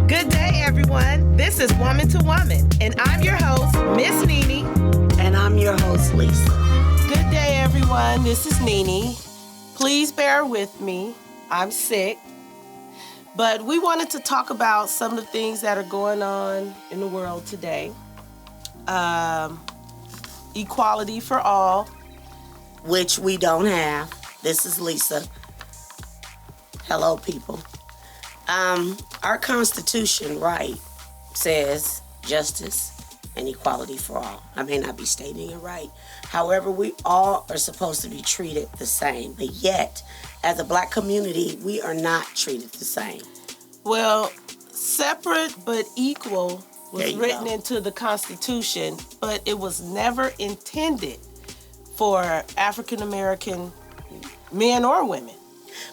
Good day, everyone. This is Woman to Woman, and I'm your host, Miss Nene. And I'm your host, Lisa. Good day, everyone. This is Nene. Please bear with me. I'm sick. But we wanted to talk about some of the things that are going on in the world today. Equality for all. Which we don't have. This is Lisa. Hello, people. Our Constitution, right, says justice and equality for all. I may not be stating it right. However, we all are supposed to be treated the same. But yet, as a black community, we are not treated the same. Well, separate but equal was written into the Constitution, but it was never intended for African American men or women.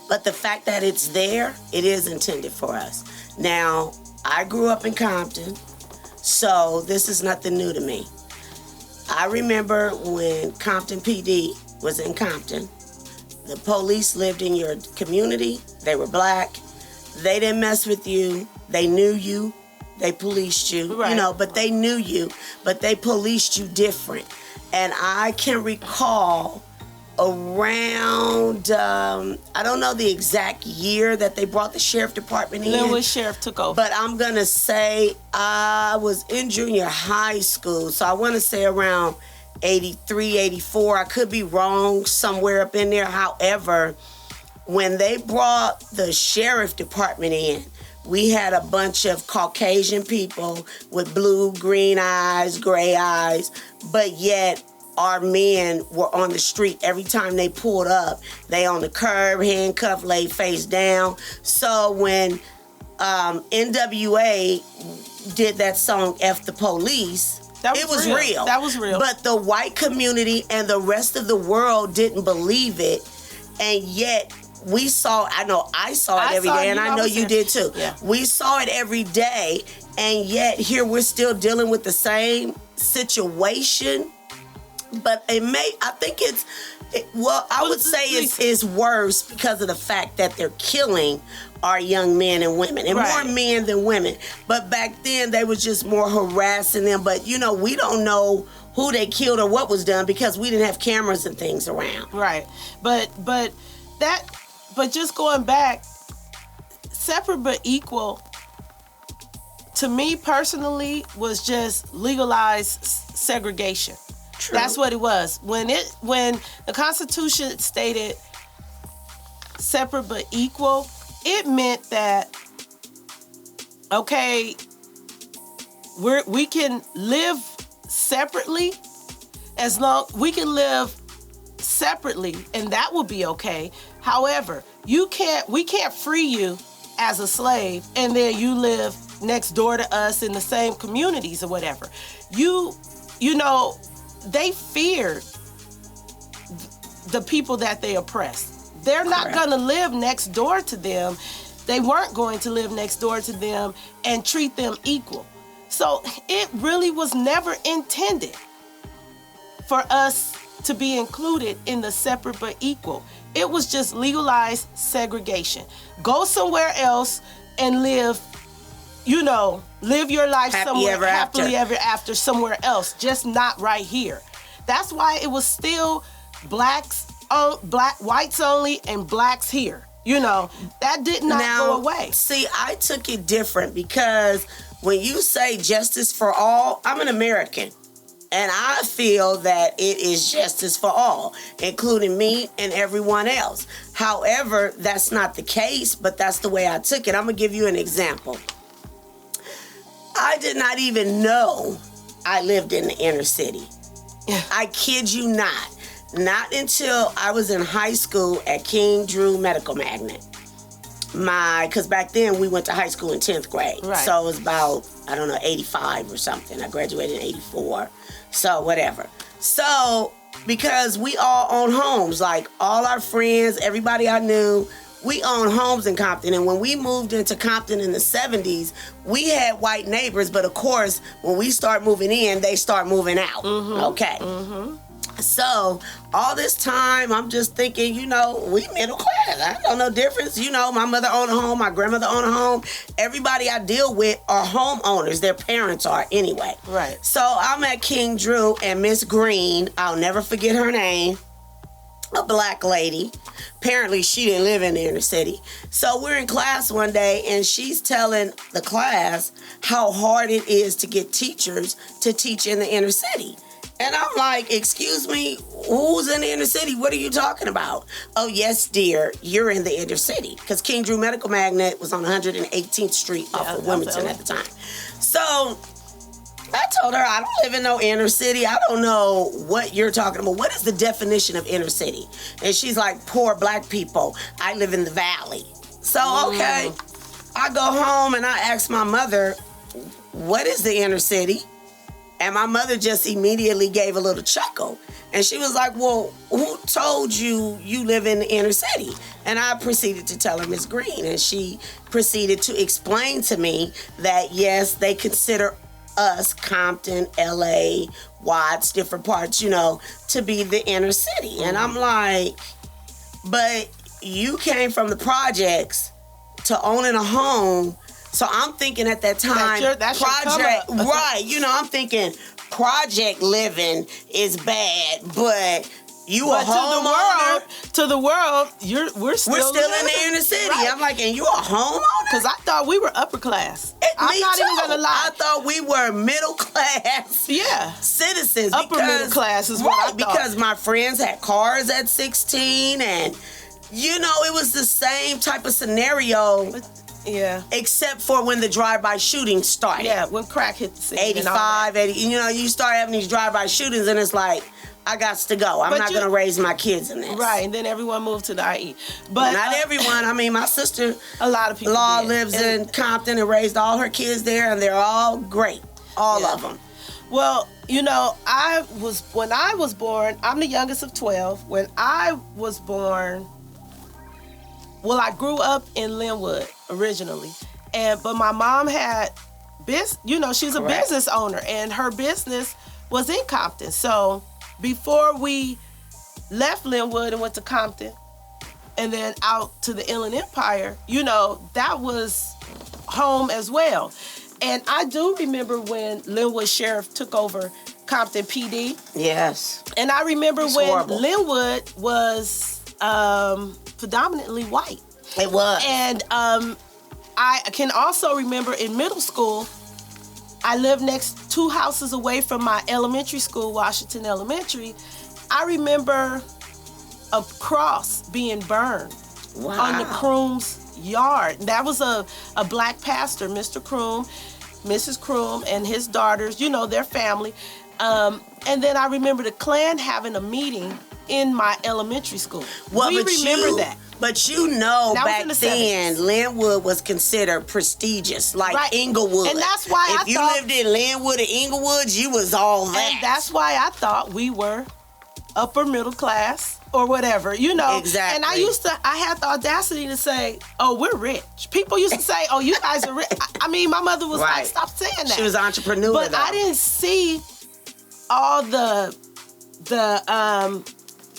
But the fact that it's there, it is intended for us. Now, I grew up in Compton, so this is nothing new to me. I remember when Compton PD was in Compton, the police lived in your community, they were black, they didn't mess with you, they knew you, they policed you, right. But they knew you, but they policed you different. And I can recall around, I don't know the exact year that they brought the sheriff department in. Linwood Sheriff took over. But I'm going to say I was in junior high school, so I want to say around 83, 84. I could be wrong somewhere up in there. However, when they brought the sheriff department in, we had a bunch of Caucasian people with blue, green eyes, gray eyes, but yet our men were on the street. Every time they pulled up, they on the curb, handcuffed, laid face down. So when NWA did that song, F the Police, it was real. That was real. But the white community and the rest of the world didn't believe it, and yet we saw, I saw it every day, and I know you did too. Yeah. We saw it every day, and yet here we're still dealing with the same situation. But I would say it's worse because of the fact that they're killing our young men and women, and more men than women. But back then, they was just more harassing them. But, we don't know who they killed or what was done because we didn't have cameras and things around. Right. But just going back, separate but equal, to me personally, was just legalized segregation. True. That's what it was. When the Constitution stated separate but equal, it meant that, okay, we can live separately we can live separately, and that will be okay. However, we can't free you as a slave and then you live next door to us in the same communities or whatever. They feared the people that they oppressed. They're not going to live next door to them. They weren't going to live next door to them and treat them equal. So it really was never intended for us to be included in the separate but equal. It was just legalized segregation. Go somewhere else and live your life happily ever after somewhere else, just not right here. That's why it was still whites only and blacks here. That did not go away. See, I took it different because when you say justice for all, I'm an American. And I feel that it is justice for all, including me and everyone else. However, that's not the case, but that's the way I took it. I'm going to give you an example. I did not even know I lived in the inner city. I kid you not. Not until I was in high school at King Drew Medical Magnet. Because back then we went to high school in 10th grade. Right. So it was about, 85 or something. I graduated in 84. So whatever. So because we all own homes, like all our friends, everybody I knew, we owned homes in Compton. And when we moved into Compton in the 70s, we had white neighbors. But of course, when we start moving in, they start moving out. Mm-hmm. Okay. Mm-hmm. So all this time, I'm just thinking, we middle class. I don't know difference. My mother owned a home, my grandmother owned a home. Everybody I deal with are homeowners. Their parents are anyway. Right. So I'm at King Drew and Miss Green. I'll never forget her name. A black lady. Apparently, she didn't live in the inner city. So we're in class one day, and she's telling the class how hard it is to get teachers to teach in the inner city. And I'm like, excuse me, who's in the inner city? What are you talking about? Oh, yes, dear, you're in the inner city. Because King Drew Medical Magnet was on 118th Street off of Wilmington at the time. So I told her, I don't live in no inner city. I don't know what you're talking about. What is the definition of inner city? And she's like, poor black people. I live in the valley. So, okay. I go home and I ask my mother, what is the inner city? And my mother just immediately gave a little chuckle. And she was like, well, who told you you live in the inner city? And I proceeded to tell her Miss Green. And she proceeded to explain to me that, yes, they consider us, Compton, L.A., Watts, different parts, to be the inner city. And I'm like, but you came from the projects to owning a home. So I'm thinking at that time, that's project, right, I'm thinking project living is bad, but you a homeowner. To the world, we're still in the inner city. Right. I'm like, and you a homeowner? Because I thought we were upper class. I'm not even going to lie. I thought we were middle class citizens. Upper middle class is what I thought. Because my friends had cars at 16 and, it was the same type of scenario. Yeah. Except for when the drive-by shootings started. Yeah, when crack hit the scene. 85, 80. You start having these drive-by shootings and it's like, I got to go. I'm not going to raise my kids in this. Right, and then everyone moved to the IE. But not everyone. I mean, my sister, a lot of people lives in Compton and raised all her kids there, and they're all great. All of them. Well, when I was born, I'm the youngest of 12. When I was born, I grew up in Linwood originally, but my mom had she's a business owner, and her business was in Compton. So before we left Linwood and went to Compton, and then out to the Inland Empire, that was home as well. And I do remember when Linwood Sheriff took over Compton PD. Yes. And I remember when horrible. Linwood was predominantly white. It was. And I can also remember in middle school, I lived next 2 houses away from my elementary school, Washington Elementary. I remember a cross being burned on the Croom's yard. That was a black pastor, Mr. Croom, Mrs. Croom, and his daughters, their family. And then I remember the Klan having a meeting in my elementary school. We remember that. But back then, Linwood was considered prestigious, like Inglewood. And that's why if you lived in Linwood or Inglewood, you was all that. And that's why I thought we were upper middle class or whatever, Exactly. And I had the audacity to say, oh, we're rich. People used to say, oh, you guys are rich. I mean, my mother was like, stop saying that. She was an entrepreneur, But though. I didn't see all the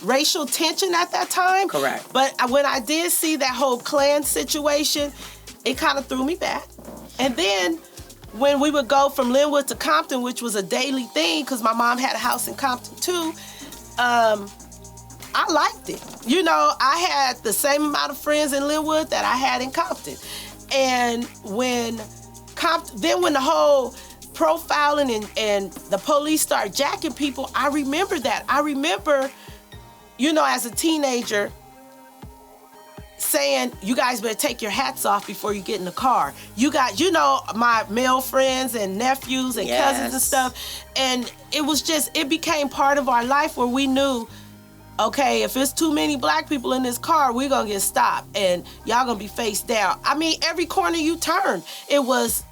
racial tension at that time. Correct. But when I did see that whole Klan situation, it kind of threw me back. And then when we would go from Linwood to Compton, which was a daily thing, because my mom had a house in Compton too, I liked it. I had the same amount of friends in Linwood that I had in Compton. And when the whole profiling and the police start jacking people, I remember that. I remember, as a teenager, saying, you guys better take your hats off before you get in the car. You got, my male friends and nephews and cousins and stuff. And it became part of our life where we knew, okay, if it's too many black people in this car, we're going to get stopped and y'all going to be face down. I mean, every corner you turn, it was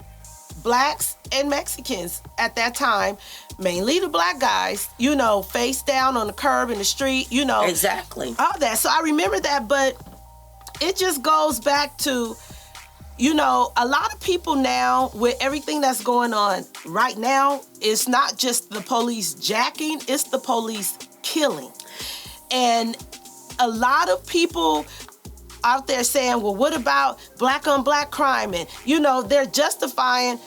blacks and Mexicans at that time, mainly the black guys, face down on the curb in the street, Exactly. All that. So I remember that, but it just goes back to, a lot of people now, with everything that's going on right now, it's not just the police jacking, it's the police killing. And a lot of people out there saying, well, what about black on black crime? And, they're justifying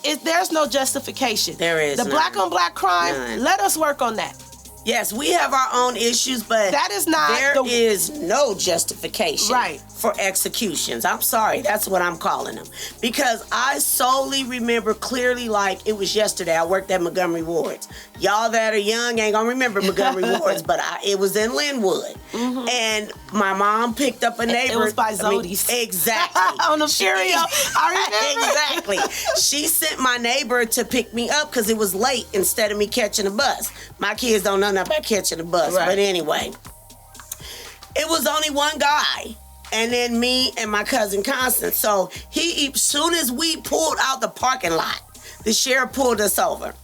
it. There's no justification. There is the none. Black on black crime. None. Let us work on that. Yes, we have our own issues, but that is not there is no justification for executions. I'm sorry, that's what I'm calling them. Because I solely remember clearly like it was yesterday. I worked at Montgomery Wards. Y'all that are young ain't gonna remember Montgomery Wards, but it was in Linwood. Mm-hmm. And my mom picked up a neighbor. It was by Zodi's. Exactly. On the Cheerio. I remember. Exactly. She sent my neighbor to pick me up because it was late instead of me catching a bus. My kids don't know nothing about catching a bus. Right. But anyway, it was only one guy. And then me and my cousin Constance. So as soon as we pulled out the parking lot, the sheriff pulled us over,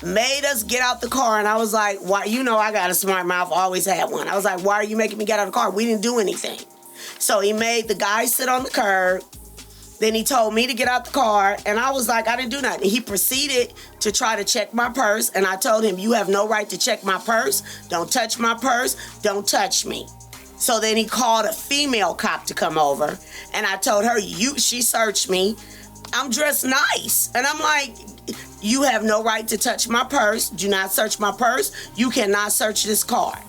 made us get out the car. And I was like, why? I got a smart mouth, always had one. I was like, why are you making me get out of the car? We didn't do anything. So he made the guy sit on the curb. Then he told me to get out the car. And I was like, I didn't do nothing. He proceeded to try to check my purse. And I told him, you have no right to check my purse. Don't touch my purse. Don't touch me. So then he called a female cop to come over. And I told her, she searched me. I'm dressed nice. And I'm like, you have no right to touch my purse. Do not search my purse. You cannot search this car.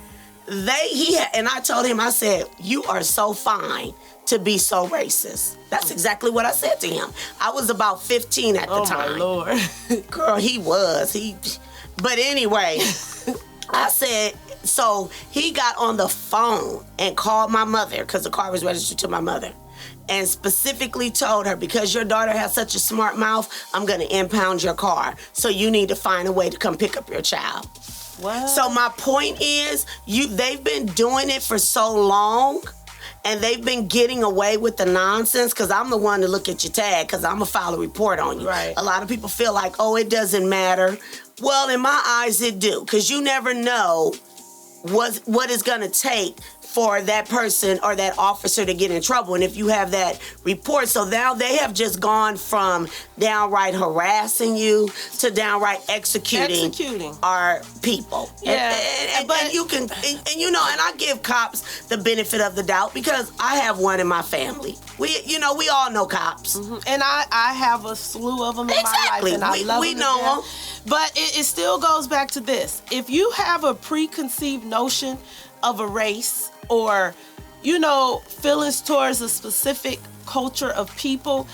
And I told him, I said, you are so fine to be so racist. That's exactly what I said to him. I was about 15 at the time. Oh, my Lord. Girl, he was. But anyway, I said, so he got on the phone and called my mother because the car was registered to my mother and specifically told her, because your daughter has such a smart mouth, I'm going to impound your car. So you need to find a way to come pick up your child. What? So my point is, they've been doing it for so long and they've been getting away with the nonsense because I'm the one to look at your tag because I'm going to file a report on you. Right. A lot of people feel like, oh, it doesn't matter. Well, in my eyes, it do, because you never know what it's going to take for that person or that officer to get in trouble. And if you have that report, so now they have just gone from downright harassing you to downright executing our people. Yeah. And you can, and I give cops the benefit of the doubt because I have one in my family. We all know cops. Mm-hmm. And I have a slew of them in my life, and I love them. We know them. But it still goes back to this. If you have a preconceived notion of a race or, feelings towards a specific culture of people,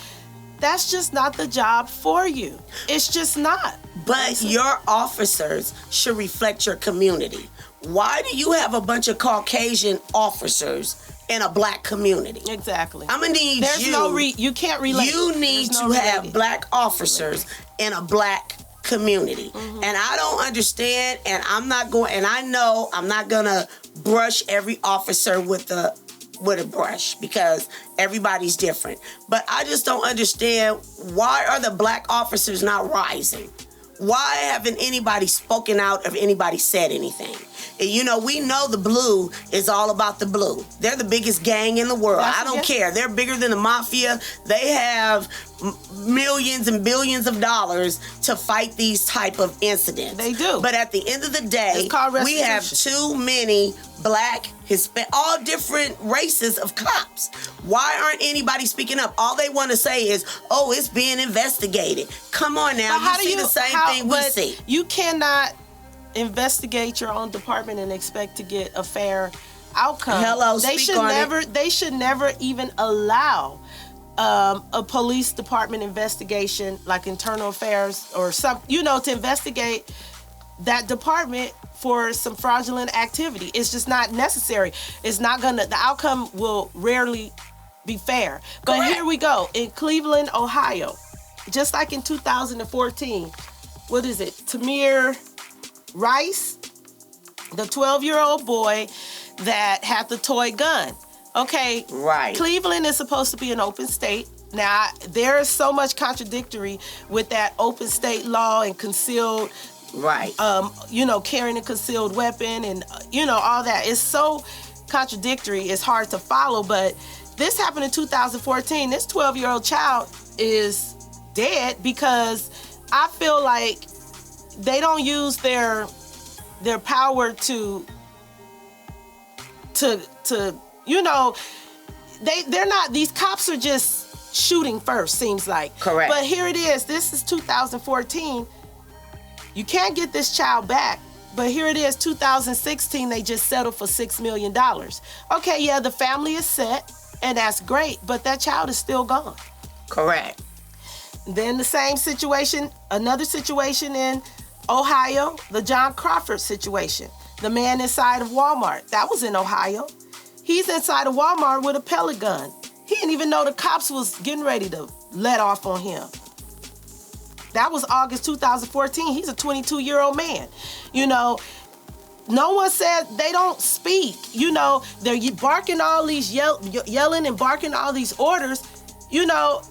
that's just not the job for you. It's just not. But your officers should reflect your community. Why do you have a bunch of Caucasian officers in a black community? Exactly. I'm gonna need you can't relate. You need to have black officers in a black community. Mm-hmm. And I don't understand, and I know I'm not gonna brush every officer with a brush because everybody's different. But I just don't understand, why are the black officers not rising? Why haven't anybody spoken out or anybody said anything? And we know the blue is all about the blue. They're the biggest gang in the world. I don't care. They're bigger than the mafia. They have millions and billions of dollars to fight these type of incidents. They do. But at the end of the day, we have too many black, Hispanic, all different races of cops. Why aren't anybody speaking up? All they want to say is, oh, it's being investigated. Come on now. You see the same thing we see. You cannot investigate your own department and expect to get a fair outcome. They should never even allow a police department investigation, like internal affairs or some, to investigate that department for some fraudulent activity. It's just not necessary. The outcome will rarely be fair. But Correct. Here we go. In Cleveland, Ohio, just like in 2014, what is it? Tamir Rice, the 12-year-old boy that had the toy gun. Okay, right. Cleveland is supposed to be an open state. Now, there is so much contradictory with that open state law and concealed, right? Carrying a concealed weapon and all that. It's so contradictory. It's hard to follow. But this happened in 2014. This 12-year-old child is dead because I feel like they don't use their their power to you know, they're not, these cops are just shooting first, seems like. Correct. But here it is, this is 2014. You can't get this child back. But here it is, 2016, they just settled for $6 million. Okay, yeah, the family is set, and that's great, but that child is still gone. Correct. Then the same situation, another situation in Ohio, the John Crawford situation. The man inside of Walmart, that was in Ohio. He's inside of Walmart with a pellet gun. He didn't even know the cops was getting ready to let off on him. That was August 2014. He's a 22-year-old man. You know, no one said they don't speak. You know, they're barking all these, yelling and barking all these orders. You know,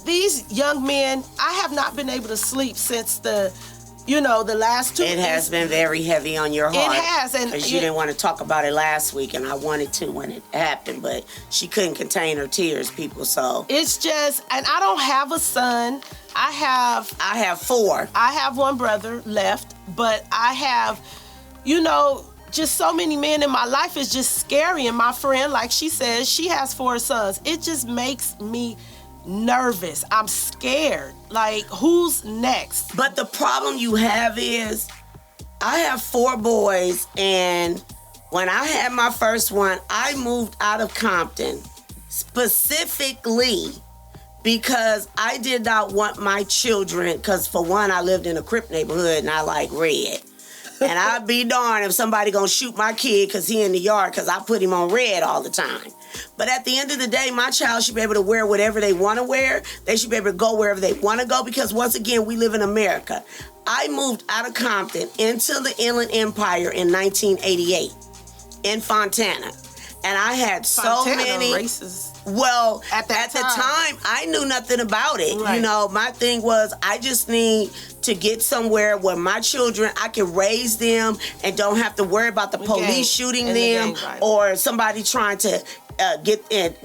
these young men, I have not been able to sleep since the last 2 It has been very heavy on your heart. It has. Because you didn't want to talk about it last week, and I wanted to when it happened, but she couldn't contain her tears, people, so. It's just, and I don't have a son. I have 4. I have one brother left, but I have, you know, just so many men in my life is just scary. And my friend, like she says, she has 4 sons. It just makes me nervous. I'm scared. Like, who's next? But the problem you have is, I have 4 boys, and when I had my first one, I moved out of Compton specifically because I did not want my children, because for one, I lived in a Crip neighborhood and I like red. And I'd be darned if somebody gonna shoot my kid because he in the yard because I put him on red all the time. But at the end of the day, my child should be able to wear whatever they want to wear. They should be able to go wherever they want to go because, once again, we live in America. I moved out of Compton into the Inland Empire in 1988 in Fontana. And I had so many races. Well, at the time, I knew nothing about it. Right. You know, my thing was, I just need to get somewhere where my children, I can raise them and don't have to worry about the police shooting them or somebody trying to get in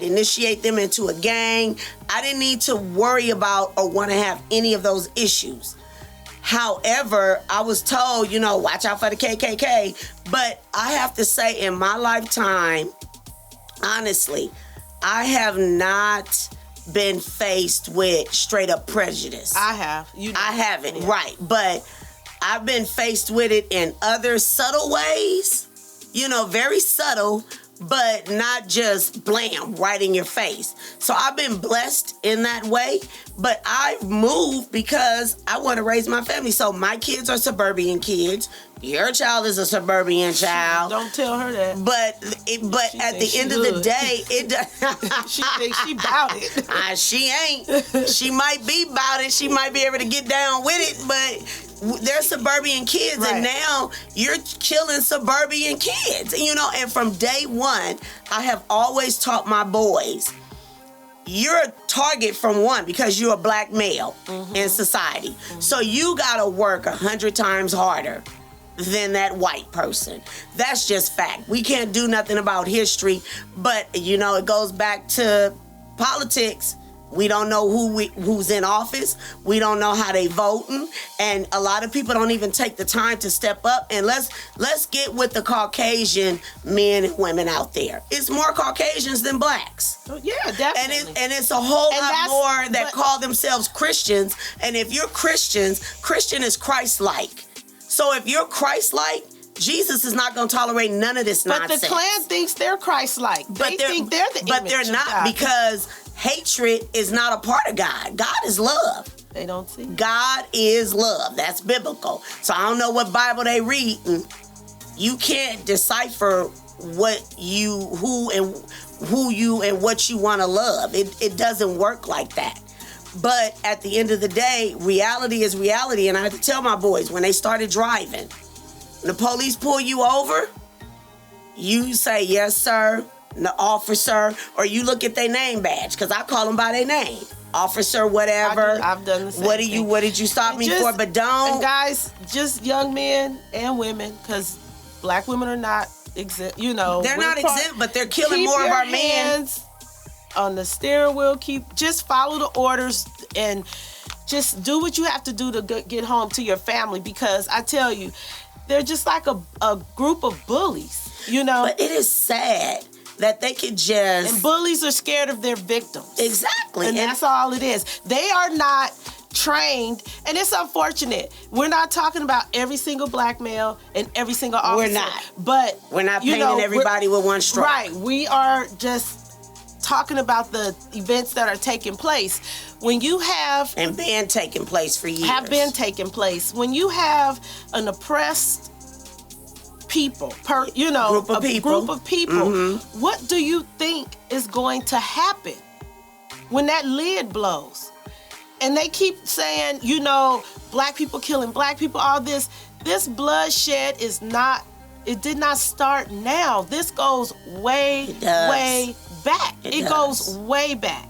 initiate them into a gang. I didn't need to worry about or want to have any of those issues. However, I was told, you know, watch out for the KKK. But I have to say, in my lifetime, honestly, I have not been faced with straight up prejudice. I have. I haven't, right. But I've been faced with it in other subtle ways, you know, very subtle, but not just blam, right in your face. So I've been blessed in that way, but I moved because I want to raise my family. So my kids are suburban kids. Your child is a suburban child. Don't tell her that. But at the end of the day, it does. She thinks she bout it. She ain't. She might be bout it. She might be able to get down with it, but they're suburban kids, right. And now you're killing suburban kids. You know, and from day one, I have always taught my boys, you're a target from one because you're a black male in society. Mm-hmm. So you gotta work 100 times harder than that white person. That's just fact. We can't do nothing about history, but you know, it goes back to politics. We don't know who's in office. We don't know how they voting, and a lot of people don't even take the time to step up. And let's get with the Caucasian men and women out there. It's more Caucasians than blacks. Oh, yeah, definitely. And it's a whole lot more that call themselves Christians. And if you're Christians, Christian is Christ-like. So if you're Christ-like, Jesus is not going to tolerate none of this nonsense. But the Klan thinks they're Christ-like. They think they're the image But they're not, of God. because hatred is not a part of God. God is love. They don't see. God is love. That's biblical. So I don't know what Bible they read. You can't decipher who you and what you want to love. It doesn't work like that. But at the end of the day, reality is reality. And I had to tell my boys, when they started driving, when the police pull you over, you say, yes, sir, the officer, or you look at their name badge, because I call them by their name. Officer, whatever. I've done the same thing. What did you stop me for? But don't. And guys, just young men and women, because black women are not exempt, you know. They're not exempt, but they're killing more of our men. On the steering wheel, just follow the orders, and just do what you have to do to get home to your family, because I tell you, they're just like a group of bullies, you know? But it is sad that they could just... And bullies are scared of their victims. Exactly. And that's all it is. They are not trained, and it's unfortunate. We're not talking about every single black male and every single officer. We're not. But we're not painting everybody with one stroke. Right. We are just talking about the events that are taking place. When you have... And been taking place for years. Have been taking place. When you have an oppressed people, group of people, what do you think is going to happen when that lid blows? And they keep saying, black people killing black people, all this. This bloodshed it did not start now. This goes way back. It goes way back.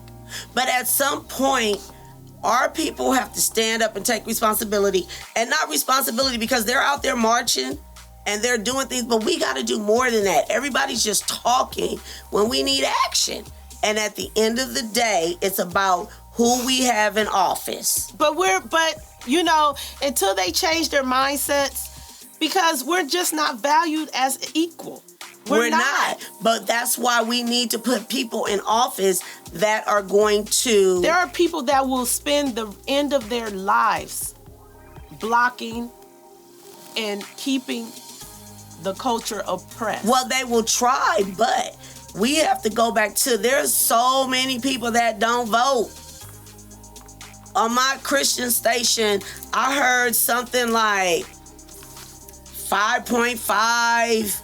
But at some point, our people have to stand up and take responsibility. And not responsibility because they're out there marching and they're doing things, but we got to do more than that. Everybody's just talking when we need action. And at the end of the day, it's about who we have in office. But until they change their mindsets, because we're just not valued as equal. We're not. But that's why we need to put people in office that are going to... There are people that will spend the end of their lives blocking and keeping the culture oppressed. Well, they will try, but we have to go back to... There's so many people that don't vote. On my Christian station, I heard something like 5.5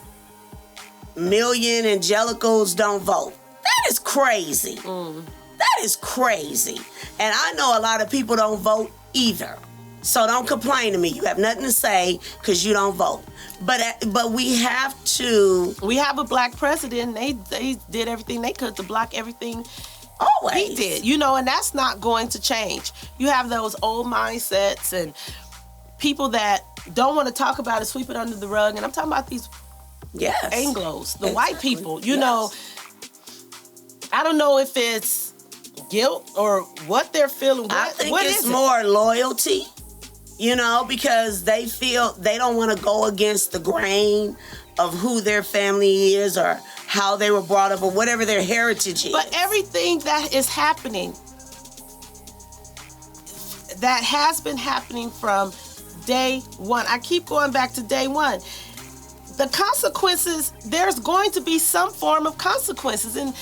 million evangelicals don't vote. That is crazy. That is crazy. And I know a lot of people don't vote either. So don't complain to me. You have nothing to say because you don't vote. But we have to... We have a black president. They did everything they could to block everything always he did. And that's not going to change. You have those old mindsets and people that don't want to talk about it, sweep it under the rug. And I'm talking about these Anglos, the white people. You know, I don't know if it's guilt or what they're feeling. I think it's more loyalty, because they feel they don't want to go against the grain of who their family is or how they were brought up or whatever their heritage is. But everything that is happening, that has been happening from day one. I keep going back to day one. The consequences, there's going to be some form of consequences. And,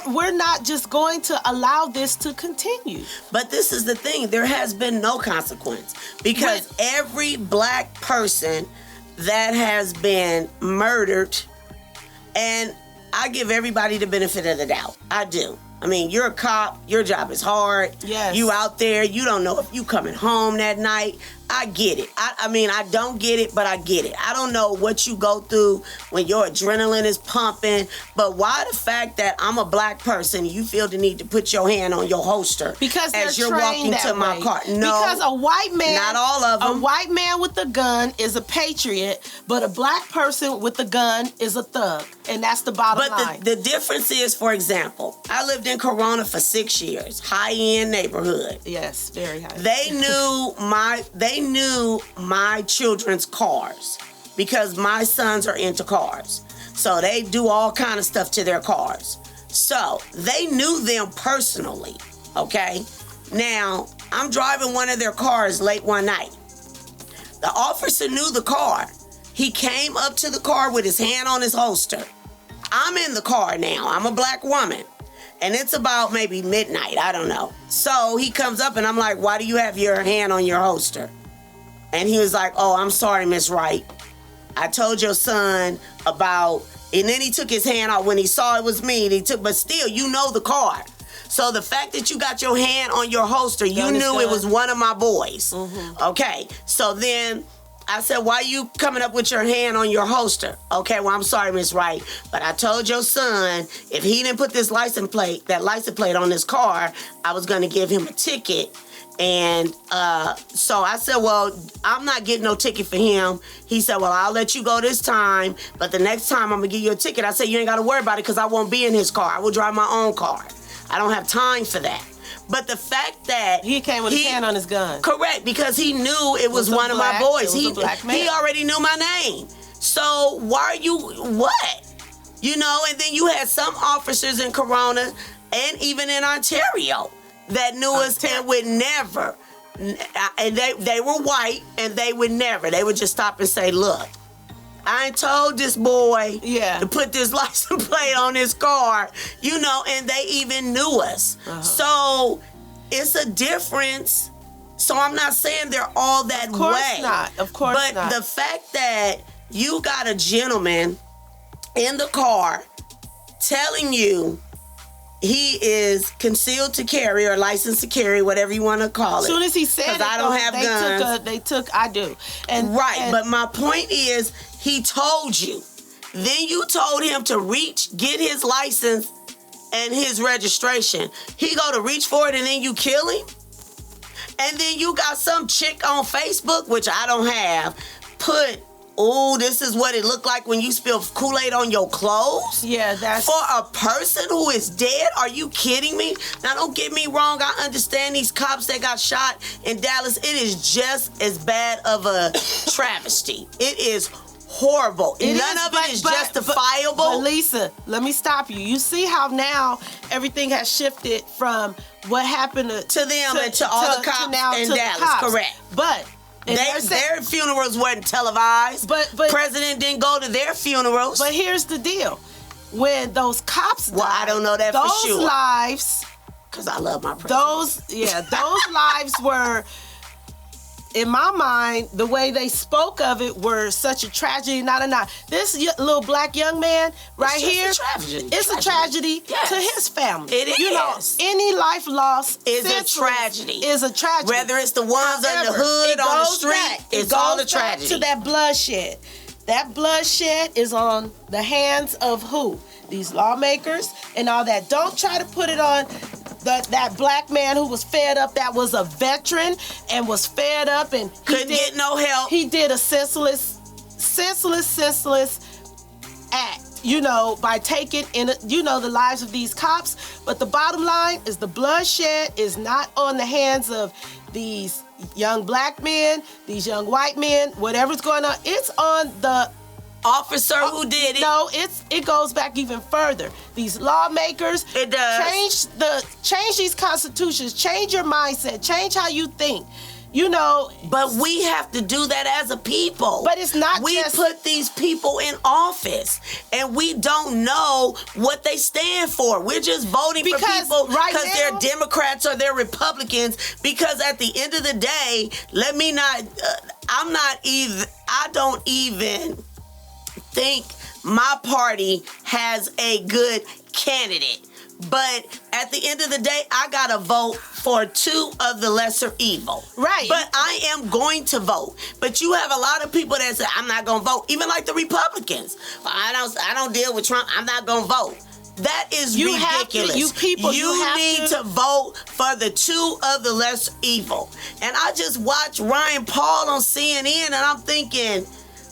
we're not just going to allow this to continue. But this is the thing. There has been no consequence. Because every black person that has been murdered, and I give everybody the benefit of the doubt. I do. I mean, you're a cop. Your job is hard. Yes. You out there. You don't know if you coming home that night. I get it. I don't get it, but I get it. I don't know what you go through when your adrenaline is pumping, but why the fact that I'm a black person, you feel the need to put your hand on your holster because as you're walking to my car? No. Because a white man, not all of them. A white man with a gun is a patriot, but a black person with a gun is a thug. And that's the bottom line. But the difference is, for example, I lived in Corona for 6 years, high-end neighborhood. Yes, very high. They knew my children's cars because my sons are into cars. So they do all kind of stuff to their cars. So they knew them personally, okay? Now, I'm driving one of their cars late one night. The officer knew the car. He came up to the car with his hand on his holster. I'm in the car now. I'm a black woman. And it's about maybe midnight. I don't know. So he comes up and I'm like, why do you have your hand on your holster? And he was like, oh, I'm sorry, Miss Wright. I told your son about... And then he took his hand out when he saw it was me. But still, you know the car. So the fact that you got your hand on your holster, you knew it was one of my boys. Mm-hmm. Okay. So then... I said, why you coming up with your hand on your holster? Okay, well, I'm sorry, Miss Wright, but I told your son if he didn't put that license plate on his car, I was going to give him a ticket. And so I said, well, I'm not getting no ticket for him. He said, well, I'll let you go this time, but the next time I'm going to give you a ticket. I said, you ain't got to worry about it because I won't be in his car. I will drive my own car. I don't have time for that. But the fact that he came with his hand on his gun. Correct, because he knew it was one of my boys. He already knew my name. So why are you what? You know, and then you had some officers in Corona and even in Ontario that knew us and would never. And they were white and they would never. They would just stop and say, look, I ain't told this boy to put this license plate on his car, you know, and they even knew us. So it's a difference. So I'm not saying they're all that way. Of course not. Of course not. But the fact that you got a gentleman in the car telling you he is concealed to carry or licensed to carry, whatever you want to call it. As soon as he said it, I don't have guns. I do. But my point is, he told you. Then you told him to get his license and his registration. He go to reach for it and then you kill him? And then you got some chick on Facebook, which I don't have, this is what it looked like when you spill Kool-Aid on your clothes? Yeah, that's... For a person who is dead? Are you kidding me? Now, don't get me wrong. I understand these cops that got shot in Dallas. It is just as bad of a travesty. It is horrible. None of it is justifiable. But Lisa, let me stop you. You see how now everything has shifted from what happened to them and to all the cops in Dallas. Correct. But... their funerals weren't televised. But President didn't go to their funerals. But here's the deal. When those cops died, I don't know that for sure. Those lives... Because I love my president. Those lives were... In my mind, the way they spoke of it were such a tragedy. This little black young man right here, it's a tragedy to his family. It is. You know, any life loss is a tragedy. Is a tragedy. Whether it's the ones in the hood, on the street, it's all a tragedy. To that bloodshed. That bloodshed is on the hands of who? These lawmakers and all that. Don't try to put it on that black man who was fed up, that was a veteran and was fed up and couldn't get no help. He did a senseless act, you know, by taking the lives of these cops. But the bottom line is the bloodshed is not on the hands of these young black men, these young white men, whatever's going on. It's on the officer who did it. No, it goes back even further. These lawmakers, it does. Change these constitutions, change your mindset, change how you think. You know, but we have to do that as a people. But it's not we put these people in office and we don't know what they stand for. We're just voting for people because they're Democrats or they're Republicans, because at the end of the day, I don't even think my party has a good candidate. But at the end of the day, I gotta vote for two of the lesser evil. Right. But I am going to vote. But you have a lot of people that say, I'm not gonna vote. Even like the Republicans. I don't deal with Trump. I'm not gonna vote. That is ridiculous. You need to vote for the two of the lesser evil. And I just watched Ryan Paul on CNN and I'm thinking,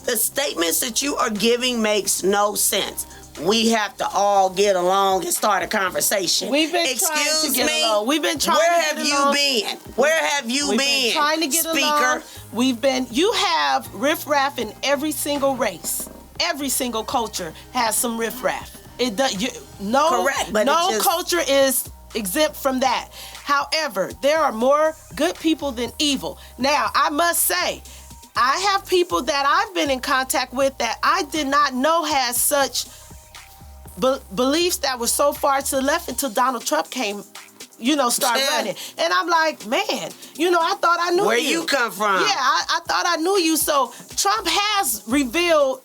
the statements that you are giving makes no sense. We have to all get along and start a conversation. We've been trying to get along. We've been trying to get along. Where have you been? We've been trying to get along. You have riffraff in every single race. Every single culture has some riffraff. Correct, but no culture is exempt from that. However, there are more good people than evil. Now, I must say, I have people that I've been in contact with that I did not know had such beliefs that were so far to the left until Donald Trump came, started running. And I'm like, man, I thought I knew you. Where you come from? Yeah, I thought I knew you. So Trump has revealed,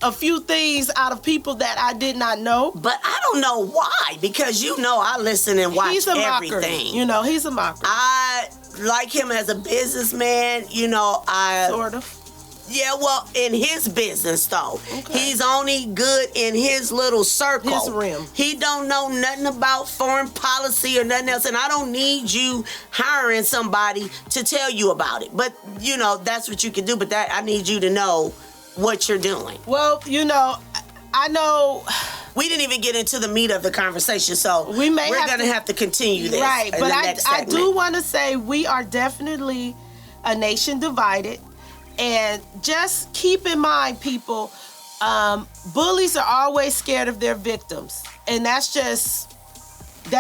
a few things out of people that I did not know. But I don't know why, because I listen and watch everything. He's a mocker. I like him as a businessman, Sort of. Yeah, well, in his business, though. Okay. He's only good in his little circle. His rim. He don't know nothing about foreign policy or nothing else, and I don't need you hiring somebody to tell you about it. But, that's what you can do, but I need you to know what you're doing. Well, I know we didn't even get into the meat of the conversation, so we're going to have to continue this. Right, but I do want to say we are definitely a nation divided. And just keep in mind, people, bullies are always scared of their victims. And that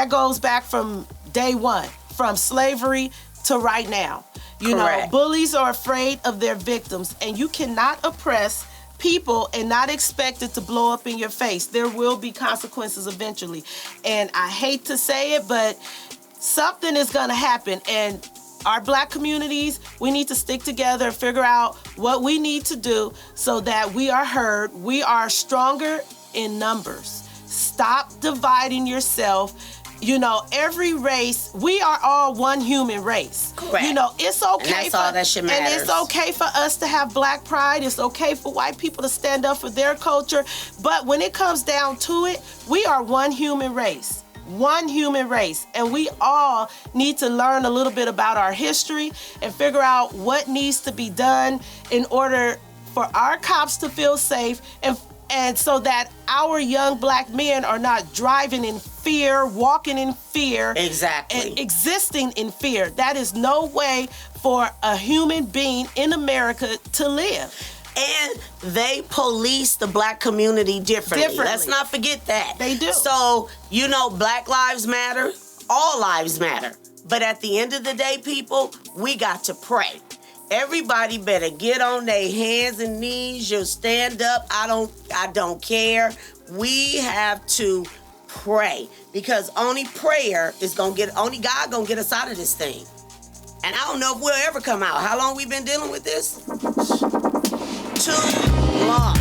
goes back from day one, from slavery to right now. You know, bullies are afraid of their victims, and you cannot oppress people and not expect it to blow up in your face. There will be consequences eventually. And I hate to say it, but something is going to happen. And our Black communities, we need to stick together and figure out what we need to do so that we are heard. We are stronger in numbers. Stop dividing yourself. You know, every race, we are all one human race. Correct. You know, it's okay. And that's all that should matter. And it's okay for us to have Black pride. It's okay for white people to stand up for their culture. But when it comes down to it, we are one human race. One human race. And we all need to learn a little bit about our history and figure out what needs to be done in order for our cops to feel safe and so that our young Black men are not driving in fear, walking in fear. Exactly. And existing in fear. That is no way for a human being in America to live. And they police the Black community differently. Let's not forget that. They do. So, you know, Black lives matter. All lives matter. But at the end of the day, people, we got to pray. Everybody better get on their hands and knees. You'll stand up. I don't care. We have to pray because only prayer is only God gonna get us out of this thing. And I don't know if we'll ever come out. How long we been dealing with this? Too long.